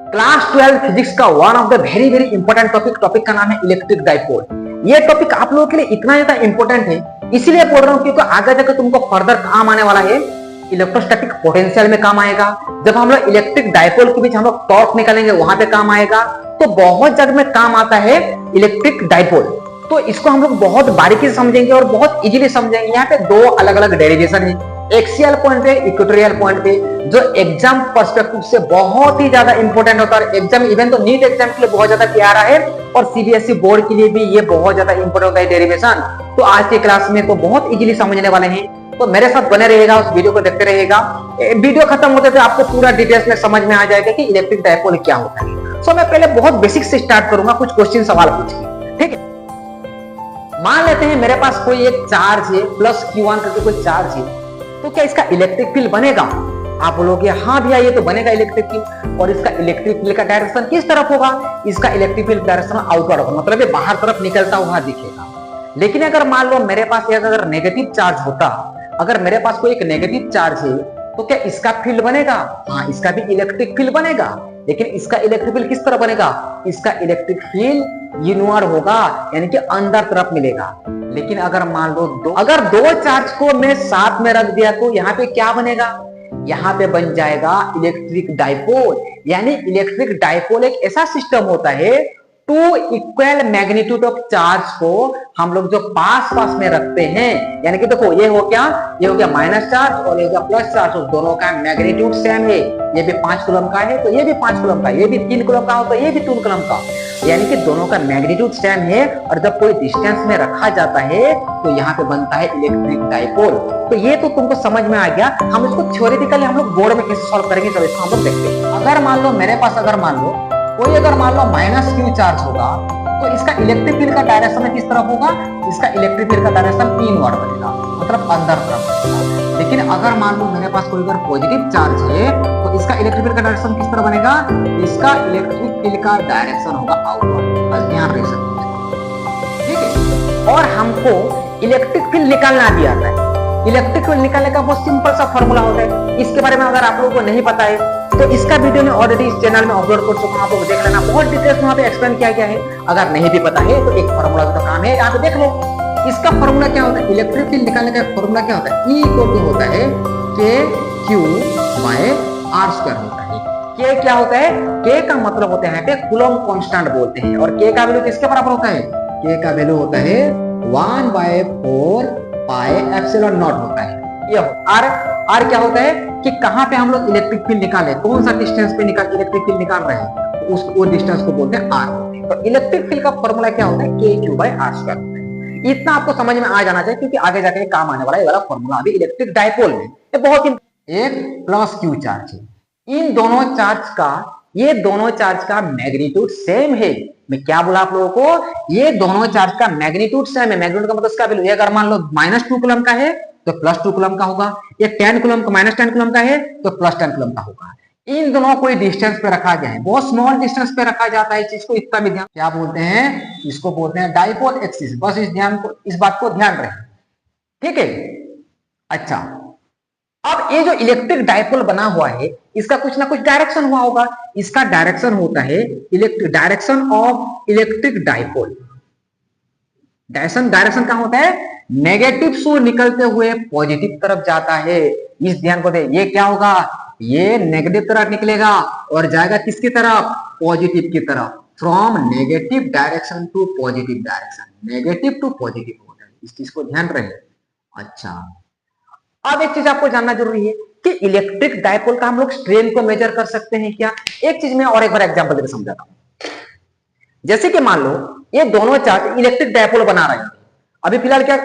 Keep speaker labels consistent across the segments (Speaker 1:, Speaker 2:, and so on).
Speaker 1: Class 12 physics का one of the very very important topic का नाम है इलेक्ट्रिक डाइपोल। ये टॉपिक आप लोगों के लिए इतना ज्यादा इंपॉर्टेंट है, इसीलिए बोल रहा हूं क्योंकि आगे जाकर तुमको फर्दर काम आने वाला है। इलेक्ट्रोस्टैटिक पोटेंशियल में काम आएगा, जब हम लोग इलेक्ट्रिक डाइपोल के बीच हम लोग टॉर्क निकालेंगे वहां पे काम आएगा। तो बहुत जगह में काम आता है इलेक्ट्रिक डाइपोल। तो इसको हम लोग बहुत बारीकी से समझेंगे और बहुत इजीली समझेंगे। यहाँ पे दो अलग अलग डेरिवेशन है, एक्सियल पॉइंट पे, इक्वेटोरियल पॉइंट पे, जो एग्जाम पर्सपेक्टिव से बहुत ही ज्यादा इंपॉर्टेंट होता है। एग्जाम इवन तो नीट एग्जाम के लिए बहुत ज्यादा प्यारा है और सीबीएसई बोर्ड के लिए भी ये बहुत ज्यादा इंपॉर्टेंट होता है डेरिवेशन। तो आज के क्लास में तो बहुत इजीली समझने वाले हैं, तो मेरे साथ बने रहेगा, उस वीडियो को देखते रहेगा। वीडियो खत्म होते थे आपको पूरा डिटेल्स में समझ में आ जाएगा कि इलेक्ट्रिक डाइपोल क्या होता है। सो मैं पहले बहुत बेसिक से स्टार्ट करूंगा, कुछ क्वेश्चन सवाल पूछ के, ठीक है। मान लेते हैं मेरे पास कोई एक चार्ज है, प्लस Q1 करके कोई चार्ज है, तो क्या इसका इलेक्ट्रिक फील्ड बनेगा? आप बोलोगे हाँ भैया ये तो बनेगा इलेक्ट्रिक फील्ड। और इसका इलेक्ट्रिक फील्ड का डायरेक्शन किस तरफ होगा? इसका इलेक्ट्रिक फील्ड डायरेक्शन आउटवर्ड होगा, मतलब ये बाहर तरफ निकलता हुआ दिखेगा। लेकिन अगर मान लो मेरे पास एक अगर नेगेटिव चार्ज होता, अगर मेरे पास कोई एक नेगेटिव चार्ज है, तो क्या इसका फील्ड बनेगा? हाँ, इसका भी इलेक्ट्रिक फील्ड बनेगा। लेकिन इसका इलेक्ट्रिक फील्ड किस तरह बनेगा? इसका इलेक्ट्रिक फील्ड इनवर्ड होगा, यानी कि अंदर तरफ मिलेगा। लेकिन अगर मान लो अगर दो चार्ज को मैं साथ में रख दिया तो यहाँ पे क्या बनेगा? यहाँ पे बन जाएगा इलेक्ट्रिक डाइपोल। यानी इलेक्ट्रिक डाइपोल एक ऐसा सिस्टम होता है, two equal magnitude of charge को हम लोग जो पास पास में रखते हैं, यानी कि देखो ये हो गया माइनस चार्ज और ये हो गया प्लस चार्ज, तो दोनों का मैग्नीट्यूड सेम है। ये भी 5 कूलम का है तो ये भी 5 कूलम का, ये भी 3 कूलम का हो तो ये भी 3 कूलम का, यानी कि दोनों का मैग्नीट्यूड सेम है। और जब कोई डिस्टेंस में रखा जाता है तो यहाँ पे बनता है इलेक्ट्रिक डाइपोल। तो ये तो तुमको समझ में आ गया। हम इसको थ्योरेटिकली हम लोग बोर्ड में कैसे सॉल्व करेंगे, चलो इसको हम लोग देखते हैं। अगर मान लो मेरे पास अगर मान लो माइनस Q चार्ज होगा, तो इसका इलेक्ट्रिक फील्ड का डायरेक्शन किस तरफ होगा? इसका इलेक्ट्रिक फील्ड का डायरेक्शन इनवर्ड बनेगा, मतलब अंदर तरफ बनेगा। लेकिन अगर मान लो मेरे पास कोई अगर पॉजिटिव चार्ज है, तो इसका इलेक्ट्रिक फील्ड का डायरेक्शन किस तरह बनेगा? इसका इलेक्ट्रिक फील्ड का डायरेक्शन होगा आउटवर्ड। बस ध्यान रख सकते, ठीक है। और हमको इलेक्ट्रिक फील्ड निकालना भी आता है। इलेक्ट्रिक फील्ड निकालने का बहुत सिंपल सा फॉर्मूला होता है। इसके बारे में अगर आप लोगों को नहीं पता है तो इसका वीडियो मैं ऑलरेडी इस चैनल में अपलोड कर चुका हूं, आप लोग देख लेना, बहुत डिटेल्स में वहां पे एक्सप्लेन किया गया है। अगर नहीं भी पता है तो एक फॉर्मूला का काम है, यहाँ पे देख लो। इसका फॉर्मूला क्या होता है? इलेक्ट्रिक फील्ड निकालने का फॉर्मूला क्या होता है? E इक्वल टू होता है KQ बाय R² होता है। K क्या होता है? K का मतलब होता है यहाँ पे कूलम कांस्टेंट बोलते हैं, और K का वैल्यू किसके बराबर होता है? K का वैल्यू होता है 1/4 पाई एप्सिलॉन नॉट होता है। ये R क्या होता है कि कहां पे हम लोग इलेक्ट्रिक फील्ड निकाले, कौन सा डिस्टेंस पे इलेक्ट्रिक फील्ड निकाल रहे हैं, तो उसको डिस्टेंस को बोलते हैं R। तो इलेक्ट्रिक फील्ड का फॉर्मूला क्या होता है? KQ by R²। इतना आपको समझ में आ जाना चाहिए, क्योंकि आगे जाके काम आने वाला ये वाला फॉर्मूला अभी इलेक्ट्रिक डाइपोल में ये बहुत एक प्लस Q चार्ज है। इन दोनों चार्ज का मैग्नीट्यूड सेम है। मैं क्या बोला आप लोगों को? ये दोनों चार्ज का मैग्नीट्यूड सेम है। मैग्नीट्यूड का मतलब इसका वैल्यू, अगर मान लो -2 कूलम का है तो +2 कूलम का होगा, ये 10 कूलम का -10 कूलम का है तो +10 कूलम का होगा। इन दोनों को डिस्टेंस पे रखा गया है, बहुत स्मॉल डिस्टेंस पे रखा जाता है। इस चीज को इतना भी ध्यान, क्या बोलते हैं? इसको बोलते हैं डाइपोल एक्सिस। बस इस बात को ध्यान रखें, ठीक है। अच्छा, अब ये जो इलेक्ट्रिक डाइपोल बना हुआ है, इसका कुछ ना कुछ डायरेक्शन हुआ होगा। इसका डायरेक्शन होता है direction of electric dipole. Direction क्या होता है? नेगेटिव से निकलते हुए पॉजिटिव तरफ जाता है। इस ध्यान को दे, ये क्या होगा? ये नेगेटिव तरफ निकलेगा और जाएगा किसकी तरफ? पॉजिटिव की तरफ। From negative direction to positive direction, negative to positive होता है। इस चीज को ध्यान रहे। अच्छा, अब एक चीज आपको जानना जरूरी है कि इलेक्ट्रिक डाइपोल का हम लोग स्ट्रेन को मेजर कर सकते हैं क्या? एक चीज मैं और एक बार एग्जांपल देकर समझाता हूं। जैसे कि मान लो ये दोनों चार्ज इलेक्ट्रिक डाइपोल बना रहे हैं। अभी फिलहाल क्या,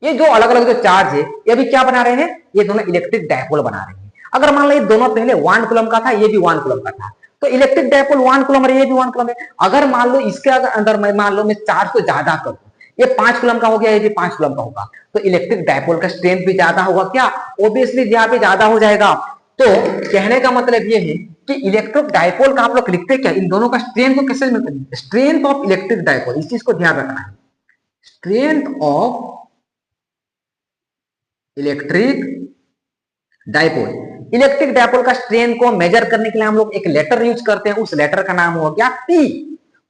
Speaker 1: ये जो अलग अलग जो चार्ज है ये भी क्या बना रहे हैं? ये दोनों इलेक्ट्रिक डाइपोल बना रहे हैं। अगर मान लो ये दोनों पहले 1 कूलम का था, ये भी 1 कूलम का था, तो इलेक्ट्रिक डाइपोल 1 कूलम और ये भी 1 कूलम है। अगर मान लो इसके अंदर मान लो मैं चार्ज को ज्यादा कर दूं, ये 5 कूलम का हो गया, ये भी 5 कूलम का होगा, तो इलेक्ट्रिक डाइपोल का स्ट्रेंथ भी ज्यादा होगा क्या? ऑब्वियसली यहाँ पे ज्यादा हो जाएगा। तो कहने का मतलब ये है कि इलेक्ट्रिक डाइपोल का हम लोग लिखते क्या? इन दोनों का स्ट्रेंथ को कैसे मिलता है? स्ट्रेंथ ऑफ इलेक्ट्रिक डाइपोल, इस चीज को ध्यान रखना है। Strength of electric dipole, electric dipole का स्ट्रेन को मेजर करने के लिए हम लोग एक लेटर यूज करते हैं, उस लेटर का नाम हो गया पी।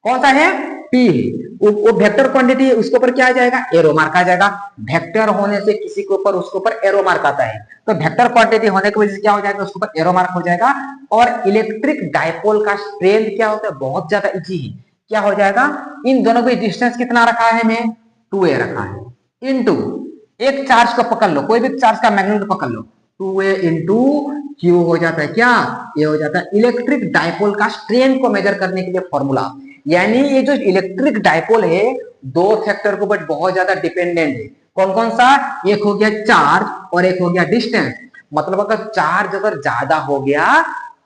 Speaker 1: कौन सा है? पी है। वो वेक्टर क्वांटिटी है, उसके ऊपर क्या आ जाएगा? एरो मार्क आ जाएगा। वेक्टर होने से किसी के ऊपर उसके ऊपर एरो मार्क आता है, तो वेक्टर क्वांटिटी होने की वजह से क्या हो जाएगा? उसके ऊपर एरो मार्क हो जाएगा। और इलेक्ट्रिक डायपोल का स्ट्रेंथ क्या होता है? बहुत ज्यादा इजी है। क्या हो जाएगा? इन दोनों के डिस्टेंस कितना रखा है? मैं 2a रखा है, इनटू एक चार्ज को पकड़ लो, कोई भी चार्ज का मैग्नीट्यूड पकड़ लो, 2a इंटू क्यू हो जाता है क्या? ये हो जाता है इलेक्ट्रिक डायपोल का स्ट्रेन को मेजर करने के लिए फॉर्मूला। यानी ये जो इलेक्ट्रिक डायपोल है दो फैक्टर के ऊपर बहुत ज्यादा डिपेंडेंट है। कौन कौन सा? एक हो गया चार्ज और एक हो गया डिस्टेंस। मतलब अगर चार्ज अगर ज्यादा हो गया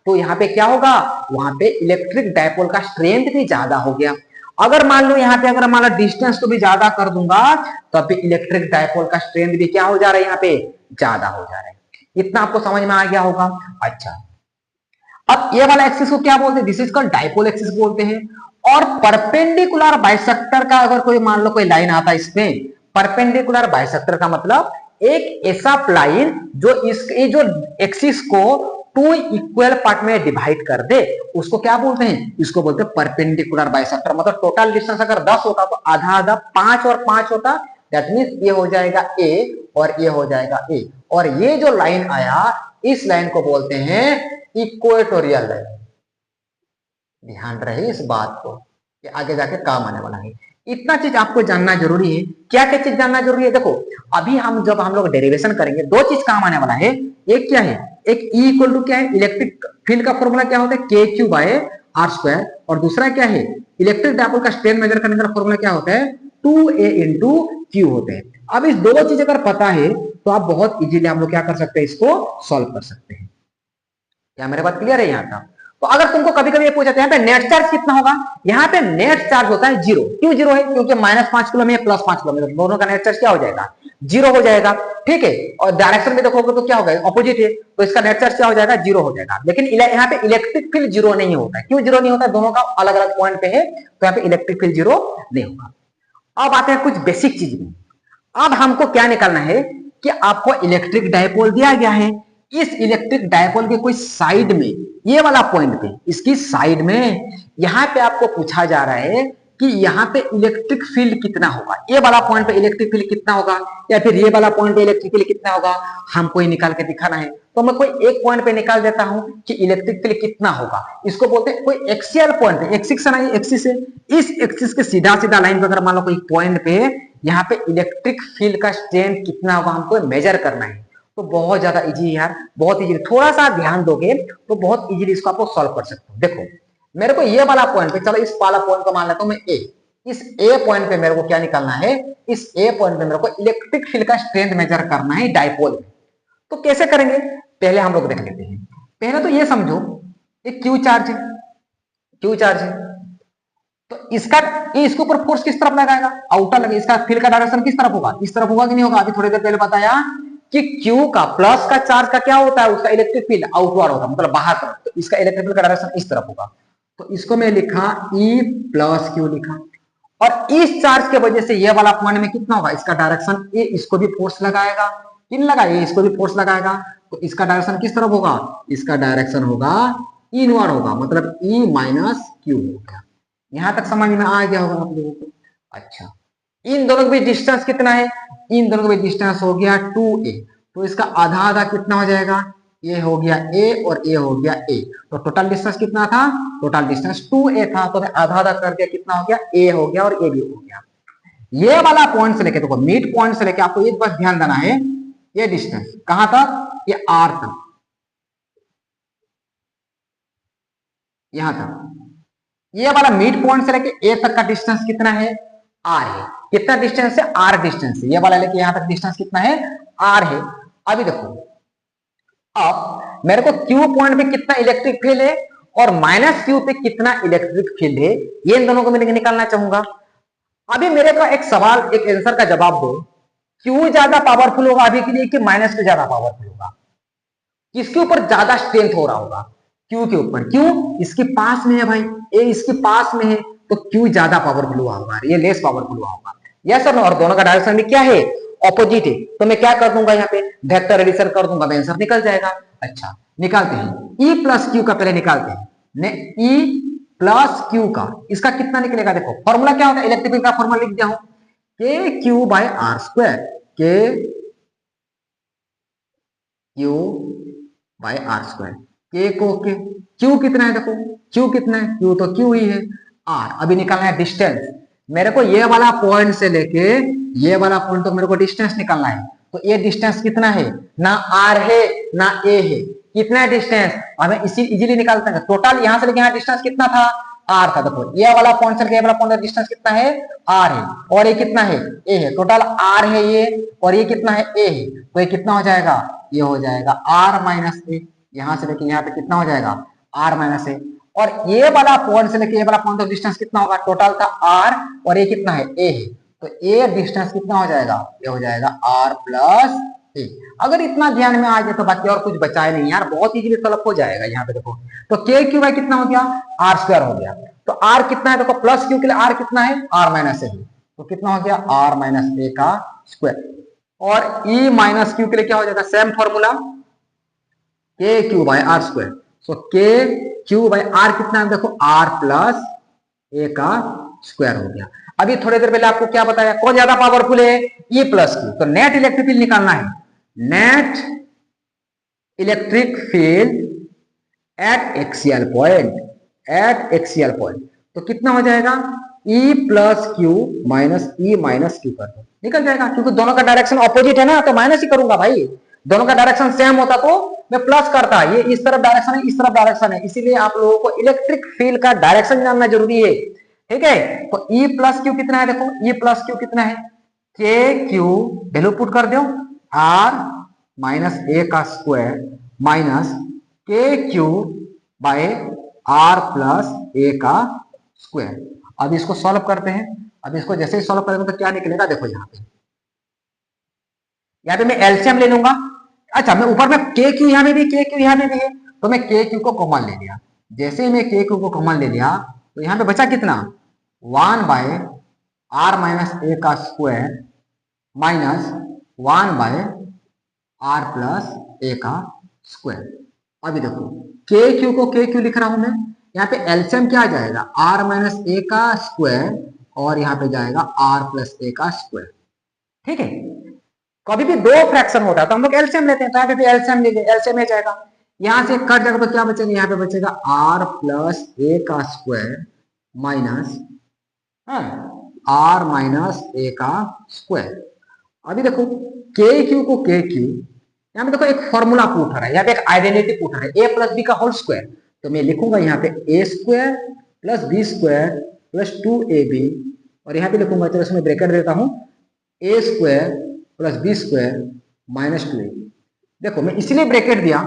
Speaker 1: तो यहाँ पे क्या होगा? वहां पे इलेक्ट्रिक डायपोल का स्ट्रेंथ भी ज्यादा हो गया। अगर मान लो यहाँ पे अगर मान लो डिस्टेंस को भी ज्यादा कर दूंगा तो अभी इलेक्ट्रिक डायपोल का स्ट्रेंथ भी क्या हो जा रहा है? यहाँ पे ज्यादा हो जा रहा है। इतना आपको समझ में आ गया होगा। अच्छा, अब ये वाला एक्सिस को क्या बोलते हैं? This is called dipole axis बोलते हैं। और परपेंडिकुलर बाइसेक्टर का अगर कोई मान लो कोई लाइन आता है इसमें, परपेंडिकुलर बाइसेक्टर का मतलब एक ऐसा लाइन जो इसके जो एक्सिस को टू इक्वल पार्ट में डिवाइड कर दे, उसको क्या बोलते हैं? इसको बोलते हैं परपेंडिकुलर बाइसेक्टर। मतलब टोटल डिस्टेंस अगर 10 होता तो आधा आधा 5 और 5 होता, दैट मींस ये हो जाएगा ए और ये हो जाएगा ए। और ये जो लाइन आया इस लाइन को बोलते हैं इक्वेटोरियल लाइन। ध्यान रहे इस बात को कि आगे जाके काम आने वाला है। इतना चीज आपको जानना जरूरी है। क्या क्या चीज जानना जरूरी है? देखो अभी हम जब हम लोग डेरिवेशन करेंगे दो चीज काम आने वाला है। एक क्या है? एक E इक्वल टू क्या है? इलेक्ट्रिक फील्ड का फॉर्मूला क्या होता है? के क्यू बाय आर स्क्वायर। और दूसरा क्या है? इलेक्ट्रिक डायपोल का स्ट्रेन मेजर करने का फॉर्मूला क्या होता है? 2a इंटू क्यू होते हैं। अब इस दोनों चीज अगर पता है तो आप बहुत इजीली हम लोग क्या कर सकते हैं? इसको सॉल्व कर सकते हैं। क्या मेरे बात क्लियर है यहाँ का? तो अगर तुमको कभी कभी ये पूछा यहाँ पे नेट चार्ज कितना होगा? यहाँ पे नेट चार्ज होता है 0। क्यों 0 है? क्योंकि -5 किलो में +5 किलो में दोनों का नेट चार्ज क्या हो जाएगा? 0 हो जाएगा। ठीक है, और डायरेक्शन में देखोगे तो क्या होगा? ऑपोजिट है, तो इसका नेट चार्ज क्या हो जाएगा? 0 हो जाएगा। लेकिन यहाँ पे इलेक्ट्रिक फील्ड 0 नहीं होता है। क्यों 0 नहीं होता? दोनों का अलग अलग पॉइंट पे है, तो यहाँ पे इलेक्ट्रिक फील्ड 0 नहीं होगा। अब आते हैं कुछ बेसिक चीज में। अब हमको क्या निकालना है कि आपको इलेक्ट्रिक डायपोल दिया गया है, इस इलेक्ट्रिक डायपोल के कोई साइड में, ये वाला पॉइंट पे, इसकी साइड में यहां पे आपको पूछा जा रहा है कि यहाँ पे इलेक्ट्रिक फील्ड कितना होगा। ये वाला पॉइंट पे इलेक्ट्रिक फील्ड कितना होगा या फिर ये वाला पॉइंट पे इलेक्ट्रिक फील्ड कितना होगा, हमको ही निकाल के दिखाना है। तो मैं कोई एक पॉइंट पे निकाल देता हूं कि इलेक्ट्रिक फील्ड कितना होगा। इसको बोलते हैं कोई एक्सियल पॉइंट है, एक्सिस है, एक्सिस है, इस एक्सिस के सीधा सीधा लाइन पे अगर मान लो कोई पॉइंट पे यहाँ पे इलेक्ट्रिक फील्ड का स्ट्रेंथ कितना होगा हमको मेजर करना है। तो बहुत ज्यादा इजी है यार, बहुत इजी। थोड़ा सा ध्यान दोगे तो बहुत इजीली इसको आपको सॉल्व कर सकते हो। देखो मेरे को ये वाला पॉइंट पे, चलो इस वाला पॉइंट को मान लेता हूं मैं ए। इस ए पॉइंट पे मेरे को क्या निकालना है? इस ए पॉइंट पे मेरे को इलेक्ट्रिक फील्ड का स्ट्रेंथ मेजर करना है डायपोल में। तो कैसे करेंगे पहले हम लोग देख लेते हैं। पहले तो ये समझो एक क्यू चार्ज है, क्यू चार्ज है, तो इसका इसके ऊपर फोर्स किस तरफ लगाएगा? आउटर लगेगा। इसका फील्ड का डायरेक्शन किस तरफ होगा? इस तरफ होगा कि नहीं होगा? अभी थोड़ी देर पहले बताया कि Q का प्लस का चार्ज का क्या होता है? उसका इलेक्ट्रिक फील्ड आउटवर्ड होता है, मतलब बाहर तरफ। तो इसका इलेक्ट्रिक फील्ड का डायरेक्शन इस तरफ होगा। तो इसको मैं लिखा E प्लस क्यू लिखा। और इस चार्ज के वजह से ये वाला पॉइंट में कितना होगा? इसका डायरेक्शन ए, इसको भी फोर्स लगाएगा। किन लगाए? इसको भी फोर्स लगाएगा। तो इसका डायरेक्शन किस तरफ होगा? इसका डायरेक्शन होगा इनवर्ड होगा, मतलब E माइनस क्यू हो गया। यहां तक समझ में आ गया होगा आप लोगों को। अच्छा, इन दोनों के बीच डिस्टेंस कितना है? इन दोनों के बीच डिस्टेंस हो गया 2a। तो इसका आधा आधा कितना हो जाएगा? ये हो गया a और ये हो गया a। तो टोटल डिस्टेंस कितना था? टोटल डिस्टेंस 2a था। तो मैं आधा आधा कर दिया, कितना हो गया? a हो गया और a भी हो गया। ये वाला पॉइंट से लेके, देखो मिड पॉइंट से लेके आपको एक बात ध्यान देना है, ये डिस्टेंस कहां तक? ये r तक, यहां तक। ये वाला मिड पॉइंट से लेके ए तक का डिस्टेंस कितना है? r है। कितना डिस्टेंस है? r डिस्टेंस है। ये वाला लेके यहां तक डिस्टेंस कितना है? r है। अभी देखो, अब मेरे को Q पॉइंट पे कितना इलेक्ट्रिक फील्ड है और माइनस Q पे कितना इलेक्ट्रिक फील्ड है, ये इन दोनों को मैं निकालना चाहूंगा। अभी मेरे को एक सवाल, एक आंसर का जवाब दो। Q ज्यादा पावरफुल होगा अभी के लिए कि माइनस Q ज्यादा पावरफुल होगा? किसके ऊपर ज्यादा स्ट्रेंथ हो रहा होगा? Q के ऊपर। क्यों? इसके पास में है भाई, ए इसके पास में है, तो Q ज्यादा पावरफुल हुआ होगा, ये लेस पावरफुल हुआ होगा। यस और नो? और दोनों का डायरेक्शन भी क्या है? ऑपोजिट है, तो मैं क्या कर दूंगा यहाँ पे वेक्टर एडिशन कर दूंगा, आंसर निकल जाएगा। अच्छा निकालते हैं E प्लस क्यू का, पहले निकालते हैं E प्लस क्यू का, इसका कितना निकलेगा, देखो फॉर्मूला क्या होता है, इलेक्ट्रिक फील्ड का फॉर्मूला लिख दिया हूं, के क्यू बाय आर स्क्वायर, के क्यू बाय आर स्क्वायर, के को के, क्यू कितना है, देखो क्यू कितना है, क्यू तो क्यू ही है, आर अभी निकालना है डिस्टेंस, मेरे को ये वाला पॉइंट से लेके ये वाला पॉइंट तो मेरे को डिस्टेंस निकालना है, तो ये डिस्टेंस कितना है, ना आर है ना ए है, कितना है डिस्टेंस, हमें इसी इजीली निकालते हैं, टोटल यहां से लेके यहां डिस्टेंस कितना था, आर था, देखो ये वाला पॉइंट से लेके ये वाला पॉइंट डिस्टेंस कितना है, आर है, और ये कितना है, ए है, टोटल आर है ये, और ये कितना है, ए है, तो ये कितना हो जाएगा, ये हो जाएगा आर माइनस ए, यहां से लेके यहां पे कितना हो जाएगा, आर माइनस ए, और ये वाला पॉइंट से लेके ये वाला पॉइंट डिस्टेंस कितना होगा, टोटल था आर, और ये कितना है, ए है, तो ए डिस्टेंस कितना हो जाएगा, ये हो जाएगा आर प्लस ए। अगर इतना ध्यान में आ जाए तो बाकी और कुछ बचाए नहीं यार, बहुत इजीली सॉल्व हो जाएगा। यहाँ पे देखो तो के क्यू बाई कितना हो गया, आर स्क्वायर हो गया, तो आर कितना है, देखो प्लस क्यू के लिए आर कितना है, आर माइनस ए, तो कितना हो गया, आर माइनस ए का स्क्वायर, और ई माइनस क्यू के लिए क्या हो जाएगा, सेम फॉर्मूला के क्यू बाई आर स्क्वायर, सो के क्यू बाई आर कितना है, देखो आर प्लस ए का स्क्वायर हो गया। अभी थोड़ी देर पहले आपको क्या बताया, कौन ज्यादा पावरफुल है, ई प्लस क्यू, तो नेट इलेक्ट्रिक फील्ड निकालना है, net electric field at axial point, eight axial point, तो कितना हो जाएगा, E plus Q minus E minus Q कर दो, निकल जाएगा, क्योंकि दोनों का डायरेक्शन ऑपोजिट है ना, तो माइनस ही करूंगा भाई, दोनों का डायरेक्शन सेम होता तो मैं प्लस करता, ये इस तरफ डायरेक्शन है, इस तरफ डायरेक्शन है, इसीलिए आप लोगों को इलेक्ट्रिक फील्ड का डायरेक्शन जानना जरूरी है, ठीक है। तो E प्लस क्यू कितना है, देखो E प्लस क्यू कितना है, के क्यू वैल्यू पुट कर दो, आर माइनस ए का स्क्वायर माइनस के Q by R plus A का स्क्वायर। अब इसको सॉल्व करते हैं, अब इसको जैसे ही सॉल्व करेंगे तो क्या निकलेगा, देखो यहाँ पे मैं एलसीएम ले लूंगा, अच्छा मैं ऊपर में के क्यू यहाँ में भी, के क्यू यहाँ में भी है, तो मैं के क्यू को कॉमन ले लिया, जैसे ही मैं के क्यू को कॉमन ले लिया तो यहाँ पे बचा कितना, 1 बाय आर माइनस ए का square minus 1 by R plus A का स्क्वायर। अभी देखो के क्यू को के क्यू लिख रहा हूं मैं, यहाँ पे एलसीएम क्या आ जाएगा, आर माइनस ए का स्क्वायर और यहाँ पे जाएगा आर प्लस ए का स्क्वायर, ठीक है। कभी भी दो फ्रैक्शन होता है तो हम लोग एलसीएम लेते हैं, तो यहाँ पे भी एलसीएम ले लिया, एलसीएम में जाएगा, यहाँ से कट जाएगा तो क्या बचेगा, यहाँ पे बचेगा आर प्लस ए का square minus are minus A का स्क्वायर। अभी देखो के क्यू को के क्यू, यहाँ पे देखो एक फॉर्मूला पूछ रहा है, यहाँ पे एक आइडेंटिटी पूछ रहा है, ए प्लस बी का होल स्क्वायर, तो मैं लिखूंगा यहाँ पे A square plus B square plus 2ab, और यहाँ पे लिखूंगा, चलो इसमें ब्रैकेट देता हूं, A square plus B square minus 2ab। देखो मैं इसलिए ब्रैकेट दिया,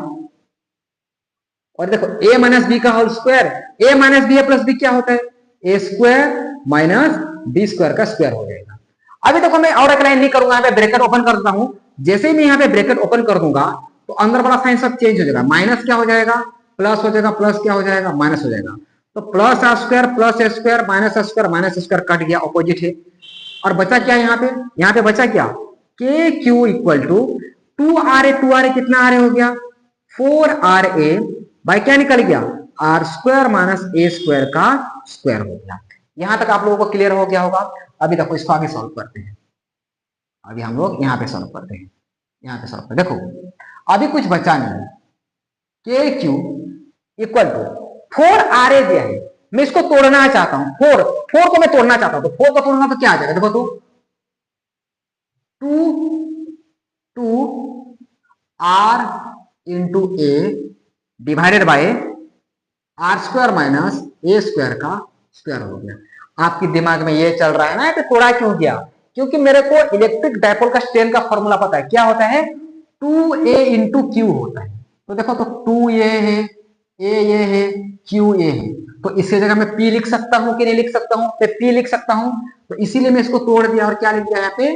Speaker 1: और देखो ए माइनस बी का whole square, A minus B plus B क्या होता है, A square minus B square का स्क्वायर हो जाएगा। अभी देखो मैं और एक लाइन नहीं करूंगा, यहाँ पे ब्रैकेट ओपन कर देता हूं, जैसे ही मैं यहाँ पे ब्रैकेट ओपन कर दूंगा तो अंदर वाला साइन सब चेंज हो जाएगा, माइनस क्या हो जाएगा, प्लस हो जाएगा, प्लस क्या हो जाएगा, माइनस हो जाएगा, तो plus R square plus A square minus minus square cut गया, ऑपोजिट है, और बचा क्या यहाँ पे बचा क्या, के क्यू इक्वल टू 2RA कितना आ रहा हो गया, 4RA बाई क्या निकल गया, आर स्क्वायर माइनस ए स्क्वायर का स्क्वायर हो गया। यहां तक आप लोगों को क्लियर हो गया होगा। अभी देखो इसको आगे सॉल्व करते हैं, अभी हम लोग यहाँ पे सॉल्व करते हैं, यहाँ पे सॉल्व करते, देखो अभी कुछ बचा नहीं, के क्यू इक्वल टू 4RA दिया है, मैं इसको तोड़ना चाहता हूं, 4 को मैं तोड़ना चाहता हूं, तो 4 को तोड़ना तो क्या आ जाएगा, देखो तो 2 R into A divided by are square minus A square का स्क्वायर हो गया। आपके दिमाग में ये चल रहा है ना, तोड़ा क्यों गया, क्योंकि मेरे को इलेक्ट्रिक डायपोल का स्ट्रेन का फॉर्मूला पता है, क्या होता है, 2a इंटू क्यू होता है, तो देखो तो 2 ये है, ए ये है, क्यू ए है, तो इसकी जगह मैं p लिख सकता हूं कि नहीं लिख सकता हूं, तो p लिख सकता हूं, तो इसीलिए मैं इसको तोड़ दिया और क्या लिख दिया, यहाँ पे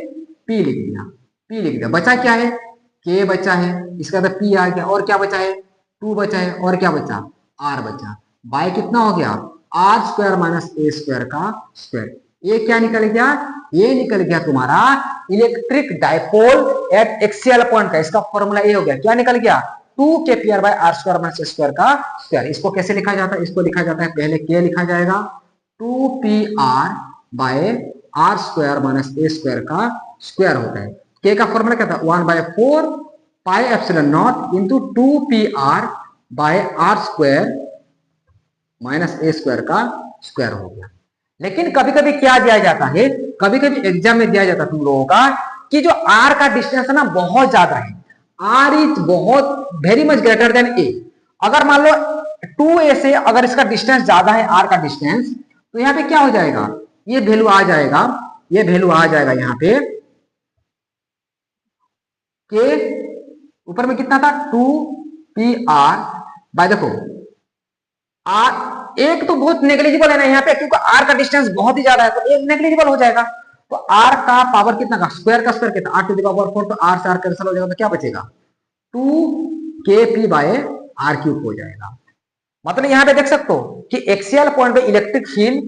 Speaker 1: p लिख दिया, p लिख दिया, बचा क्या है, k बचा है, इसका तो p आ गया, और क्या बचा है, 2 बचा है, और क्या बचा, r बचा, बाय कितना हो गया, आर स्क्वायर माइनस ए स्क्वायर का स्क्वायर। ये क्या निकल गया, ये निकल गया तुम्हारा electric dipole at axial point का। इसका फॉर्मूला ये हो गया, क्या निकल गया, 2kpr by are square minus A square का स्क्वायर। इसको कैसे लिखा जाता है, इसको लिखा जाता है पहले के लिखा जाएगा 2pr by are square minus A square का स्क्वायर होता है। के का फॉर्मूला क्या था, 1/4 pi epsilon naught into 2pr by are square minus A square का स्क्वायर हो गया। लेकिन कभी कभी क्या दिया जाता है, कभी कभी एग्जाम में दिया जाता है तुम लोगों का कि जो आर का डिस्टेंस है ना बहुत ज्यादा है, आर इज बहुत वेरी मच ग्रेटर देन ए। अगर मान लो 2a से अगर इसका डिस्टेंस ज्यादा है आर का डिस्टेंस, तो यहाँ पे क्या हो जाएगा, ये वैल्यू आ जाएगा, ये वैल्यू आ जाएगा यहाँ पे के ऊपर में कितना था 2pr बाय, देखो आर एक तो बहुत नेग्लिजिबल है ना यहाँ पे, क्योंकि आर का डिस्टेंस बहुत ही ज्यादा है, तो एक नेग्लिजिबल हो जाएगा। तो आर का पावर कितना का स्क्वायर का स्क्वायर कितना, आर टू द पावर 4, तो आर से आर कैंसिल हो जाएगा, तो क्या बचेगा 2kp बाय आर क्यूब हो जाएगा। मतलब यहाँ पे देख सकते हो कि एक्सियल पॉइंट पे इलेक्ट्रिक फील्ड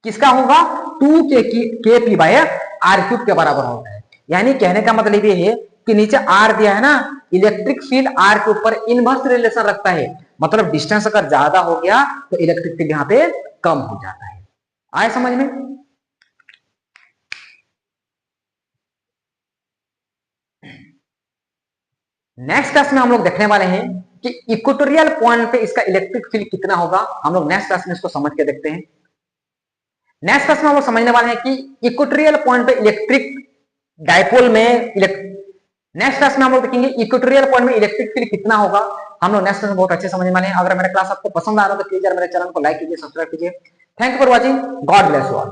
Speaker 1: किसका होगा, 2kp बाय आर क्यूब के बराबर होता है। यानी कहने का मतलब ये है कि नीचे आर दिया है ना, इलेक्ट्रिक फील्ड आर के ऊपर इनवर्स रिलेशन रखता है। मतलब डिस्टेंस अगर ज्यादा हो गया तो इलेक्ट्रिक फील्ड यहाँ पे कम हो जाता है। आए समझ में। नेक्स्ट क्लास में हम लोग देखने वाले हैं कि इक्वेटोरियल पॉइंट पे इसका इलेक्ट्रिक फील्ड कितना होगा। हम लोग नेक्स्ट क्लास में इसको समझ के देखते हैं। नेक्स्ट क्लास में हम लोग समझने वाले हैं कि इक्वेटोरियल पॉइंट पे इलेक्ट्रिक डाइपोल में नेक्स्ट क्लास में हम लोग देखेंगे इक्वेटोरियल पॉइंट में इलेक्ट्रिक फील्ड कितना होगा। हम लोग नेक्स्ट क्लास में बहुत अच्छे समझने वाले हैं। अगर मेरा क्लास आपको पसंद आ रहा है तो प्लीज यार मेरे चैनल को लाइक कीजिए, सब्सक्राइब कीजिए। Thank you for watching, God bless you all.